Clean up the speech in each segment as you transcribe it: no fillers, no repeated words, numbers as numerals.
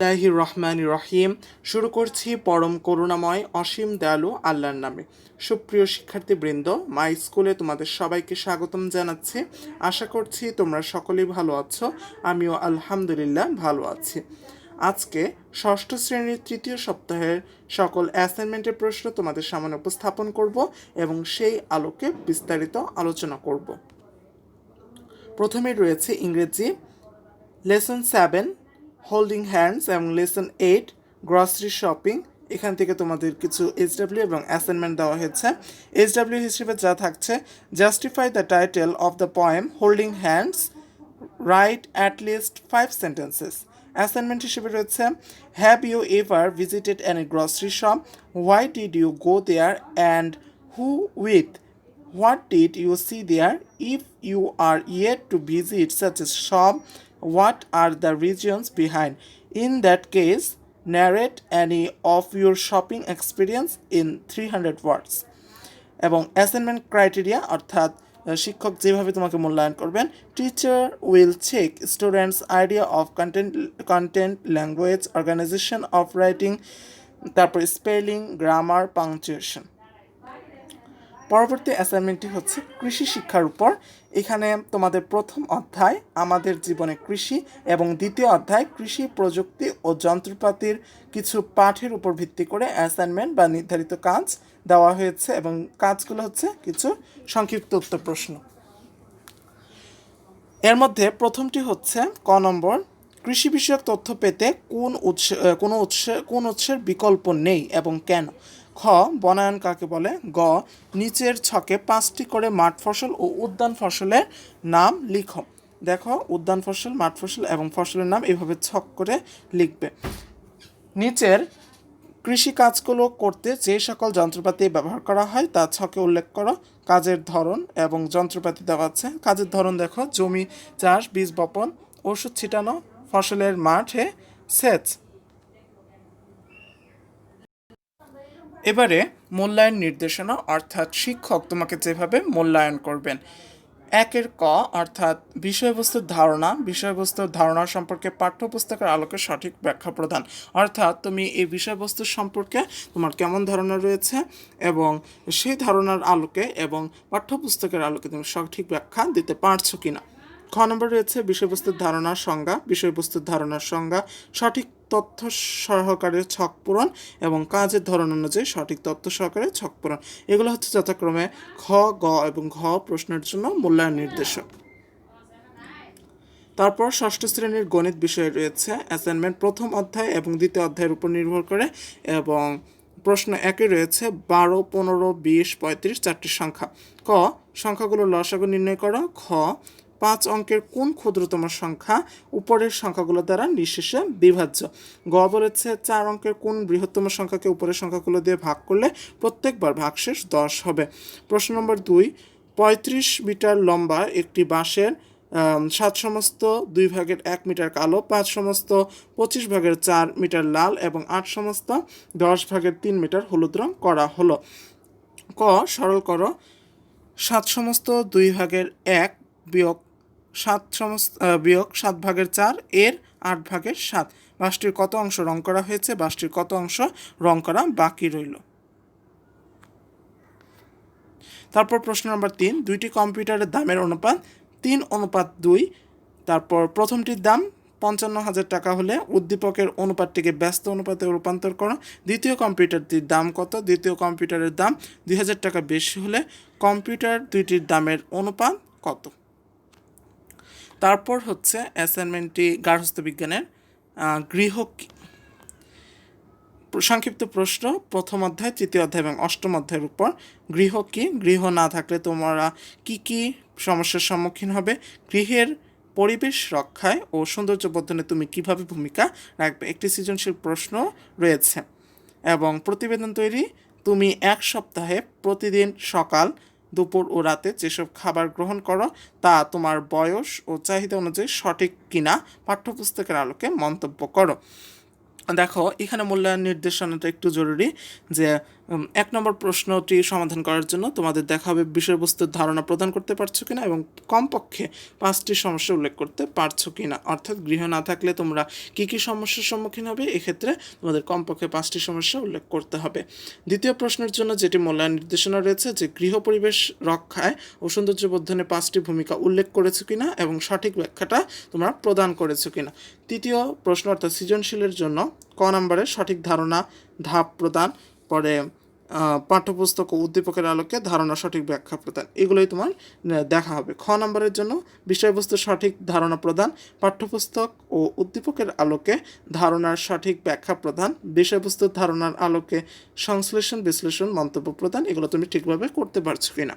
বিসমিল্লাহির রহমানির রহিম। শুরু করছি পরম করুণাময় অসীম দয়ালু আল্লাহর নামে। সুপ্রিয় শিক্ষার্থীবৃন্দ, মাই স্কুলে তোমাদের সবাইকে স্বাগতম জানাচ্ছি। আশা করছি তোমরা সকলেই ভালো আছো। আমিও আলহামদুলিল্লাহ ভালো আছি। আজকে ষষ্ঠ শ্রেণীর তৃতীয় সপ্তাহের সকল অ্যাসাইনমেন্টের প্রশ্ন তোমাদের সামনে উপস্থাপন করব এবং সেই আলোকে বিস্তারিত আলোচনা করব। প্রথমেই রয়েছে ইংরেজি লেসন 7 হোল্ডিং হ্যান্ডস এবং লেসন 8 গ্রসারি শপিং। এখান থেকে তোমাদের কিছু এইচডব্লিউ এবং অ্যাসাইনমেন্ট দেওয়া হয়েছে। এইচডব্লিউ হিসেবে যা থাকছে, justify the title of the poem holding hands, write at least 5 sentences. Assignment হিসেবে রয়েছে, have you ever visited any grocery shop, why did you go there and who with, what did you see there? If you are yet to visit such a shop, what are the reasons behind? In that case, narrate any of your shopping experience in 300 words. এবং assignment criteria অর্থাৎ শিক্ষক যেভাবে তোমাকে মূল্যায়ন করবেন, teacher will check students idea of content language organisation of writing, তারপর spelling, grammar, punctuation. পরবর্তী অ্যাসাইনমেন্টটি হচ্ছে কৃষি শিক্ষার উপর। এখানে তোমাদের প্রথম অধ্যায় আমাদের জীবনে কৃষি এবং দ্বিতীয় অধ্যায় কৃষি প্রযুক্তি ও যন্ত্রপাতির কিছু পাঠের উপর ভিত্তি করে অ্যাসাইনমেন্ট বা নির্ধারিত কাজ দেওয়া হয়েছে এবং কাজগুলো হচ্ছে কিছু সংক্ষিপ্ত উত্তর প্রশ্ন। এর মধ্যে প্রথমটি হচ্ছে ক নম্বর, কৃষি বিষয়ক তথ্য পেতে কোন উৎসের বিকল্প নেই এবং কেন? খ, বনায়ন কাকে বলে? গ, নিচের ছকে 5টি করে মাঠ ফসল ও উদ্যান ফসলের নাম লিখো। দেখো, উদ্যান ফসল, মাঠ ফসল এবং ফসলের নাম এভাবে ছক করে লিখবে। নিচের কৃষি কাজগুলো করতে যে সকল যন্ত্রপাতি ব্যবহার করা হয় তা ছকে উল্লেখ করো। কাজের ধরন এবং যন্ত্রপাতি দেওয়া আছে। কাজের ধরন দেখো, জমি চাষ, বীজ বপন, ওষুধ ছিটানো, ফসলের মাঠে সেচ। এবারে মূল্যায়ন নির্দেশনা অর্থাৎ শিক্ষক তোমাকে যেভাবে মূল্যায়ন করবেন। 1 ক অর্থাৎ বিষয়বস্তুর ধারণা সম্পর্কে পাঠ্যপুস্তকের আলোকে সঠিক ব্যাখ্যা প্রদান। অর্থাৎ তুমি এই বিষয়বস্তুর সম্পর্কে তোমার কেমন ধারণা রয়েছে এবং সেই ধারণার আলোকে এবং পাঠ্যপুস্তকের আলোকে তুমি সঠিক ব্যাখ্যা দিতে পারছো কিনা। খ নম্বর রয়েছে বিষয়বস্তুর ধারণার সংজ্ঞা। বিষয়বস্তুর ধারণার সংজ্ঞা, সঠিক তথ্য সহকারে ছক পূরণ এবং কাজের ধরন অনুযায়ী সঠিক তথ্য সহকারে ছক পূরণ। এগুলো হচ্ছে যথাক্রমে খ, গ এবং ঘ প্রশ্নের জন্য মূল্যায়ন নির্দেশক। তারপর ষষ্ঠ শ্রেণীর গণিত বিষয়ে রয়েছে অ্যাসাইনমেন্ট প্রথম অধ্যায় এবং দ্বিতীয় অধ্যায়ের উপর নির্ভর করে এবং প্রশ্ন 1 রয়েছে 12, 15, 20, 35 চারটি সংখ্যা। ক, সংখ্যাগুলো লসাগু নির্ণয় করো। খ, 5 অঙ্কের কোন ক্ষুদ্রতম সংখ্যা উপরের সংখ্যাগুলো দ্বারা নিঃশেষে বিভাজ্য? গ বলেছে 4 অঙ্কের কোন বৃহত্তম সংখ্যাকে উপরের সংখ্যাগুলো দিয়ে ভাগ করলে প্রত্যেকবার ভাগশেষ 10 হবে? প্রশ্ন নম্বর 2, 35 মিটার লম্বা একটি বাঁশের 7 সমস্ত 2 ভাগের 1 মিটার কালো, 5 সমস্ত 25 ভাগের 4 মিটার লাল এবং 8 সমস্ত 10 ভাগের 3 মিটার হলুদ রং করা হলো। ক, সরল করো। 7 সমস্ত 2 ভাগের 1 বিয়োগ 7 ভাগের 4 এর 8 ভাগের 7। বাঁশটির কত অংশ রং করা হয়েছে? বাঁশটির কত অংশ রং করা বাকি রইল? তারপর প্রশ্ন নম্বর 3, 2টি কম্পিউটারের দামের অনুপাত 3:2। তারপর প্রথমটির দাম 55,000 টাকা হলে উদ্দীপকের অনুপাতটিকে ব্যস্ত অনুপাতে রূপান্তর করো। দ্বিতীয় কম্পিউটারটির দাম কত? দ্বিতীয় কম্পিউটারের দাম 2,000 টাকা বেশি হলে কম্পিউটার দুইটির দামের অনুপাত কত? তারপর হচ্ছে অ্যাসাইনমেন্টটি গার্হস্থ্য বিজ্ঞানের গৃহ সংক্ষিপ্ত প্রশ্ন প্রথম অধ্যায়, তৃতীয় অধ্যায় এবং অষ্টম অধ্যায়ের উপর। গৃহ কি? গৃহ না থাকলে তোমরা কি কি সমস্যার সম্মুখীন হবে? গৃহের পরিবেশ রক্ষায় ও সৌন্দর্য বর্ধনে তুমি কিভাবে ভূমিকা রাখবে? একটি সৃজনশীল প্রশ্ন রয়েছে এবং প্রতিবেদন তৈরি। তুমি 1 সপ্তাহে প্রতিদিন সকাল, দুপুর ও রাতে যেসব খাবার গ্রহণ করো তা তোমার বয়স ও চাহিদা অনুযায়ী সঠিক কিনা পাঠ্যপুস্তকের আলোকে মন্তব্য করো। দেখো, এখানে মূল্যায়ন নির্দেশনাটা একটু জরুরি যে 1 নম্বর প্রশ্নটি সমাধান করার জন্য তোমাদের দেখা হবে বিষয়বস্তুর ধারণা প্রদান করতে পারছো কিনা এবং কমপক্ষে 5টি সমস্যা উল্লেখ করতে পারছো কিনা, অর্থাৎ গৃহ না থাকলে তোমরা কী কী সমস্যার সম্মুখীন হবে, এক্ষেত্রে তোমাদের কমপক্ষে 5টি সমস্যা উল্লেখ করতে হবে। দ্বিতীয় প্রশ্নের জন্য যেটি মূল্যায়ন নির্দেশনা রয়েছে যে গৃহ পরিবেশ রক্ষায় ও সৌন্দর্য বর্ধনে 5টি ভূমিকা উল্লেখ করেছো কিনা এবং সঠিক ব্যাখ্যাটা তোমরা প্রদান করেছো কিনা। তৃতীয় প্রশ্ন অর্থাৎ সৃজনশীলের জন্য ক নম্বরের সঠিক ধারণা ধাপ প্রদান, পরে পাঠ্যপুস্তক ও উদ্দীপকের আলোকে ধারণা সঠিক ব্যাখ্যা প্রদান, এগুলোই তোমার দেখা হবে। খ নম্বরের জন্য বিষয়বস্তুর সঠিক ধারণা প্রদান, পাঠ্যপুস্তক ও উদ্দীপকের আলোকে ধারণার সঠিক ব্যাখ্যা প্রদান, বিষয়বস্তুর ধারণার আলোকে সংশ্লেষণ বিশ্লেষণ মন্তব্য প্রদান, এগুলো তুমি ঠিকভাবে করতে পারছো কিনা।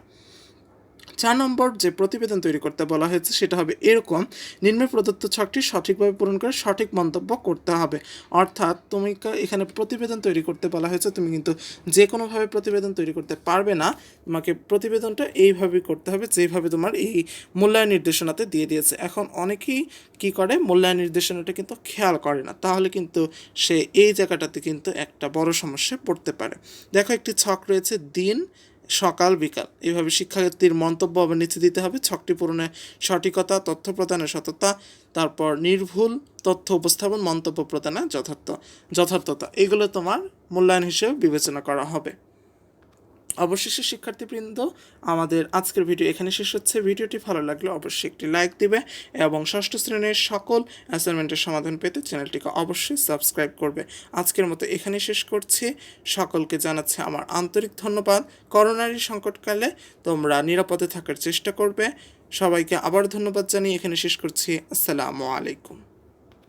4 নম্বর যে প্রতিবেদন তৈরি করতে বলা হয়েছে সেটা হবে এরকম, নিম্নে প্রদত্ত ছকটি সঠিকভাবে পূরণ করে সঠিক মন্তব্য করতে হবে। অর্থাৎ তুমি এখানে প্রতিবেদন তৈরি করতে বলা হয়েছে, তুমি কিন্তু যে কোনোভাবে প্রতিবেদন তৈরি করতে পারবে না, তোমাকে প্রতিবেদনটা এইভাবেই করতে হবে যেভাবে তোমার এই মূল্যায়ন নির্দেশনাতে দিয়ে দিয়েছে। এখন অনেকেই কি করে মূল্যায়ন নির্দেশনাটা কিন্তু খেয়াল করে না, তাহলে কিন্তু সে এই জায়গাটাতে কিন্তু একটা বড় সমস্যায় পড়তে পারে। দেখো একটি ছক রয়েছে দিন সকাল বিকাল, এইভাবে শিক্ষার্থীর মন্তব্য আবার নিচে দিতে হবে। ছকটি পূরণে সঠিকতা, তথ্য প্রদানের সততা, তারপর নির্ভুল তথ্য উপস্থাপন, মন্তব্য প্রদানে যথার্থতা, এগুলো তোমার মূল্যায়ন হিসেবে বিবেচনা করা হবে। অবশেষে শিক্ষার্থীবৃন্দ, আমাদের আজকের ভিডিও এখানে শেষ হচ্ছে। ভিডিওটি ভালো লাগলে অবশ্যই একটি লাইক দিবে এবং ষষ্ঠ শ্রেণীর সকল অ্যাসাইনমেন্টের সমাধান পেতে চ্যানেলটিকে অবশ্যই সাবস্ক্রাইব করবে। আজকের মতো এখানেই শেষ করছি। সকলকে জানাচ্ছি আমার আন্তরিক ধন্যবাদ। করোনার সংকটকালে তোমরা নিরাপদে থাকার চেষ্টা করবে। সবাইকে আবার ধন্যবাদ জানিয়ে এখানে শেষ করছি। আসসালামু আলাইকুম।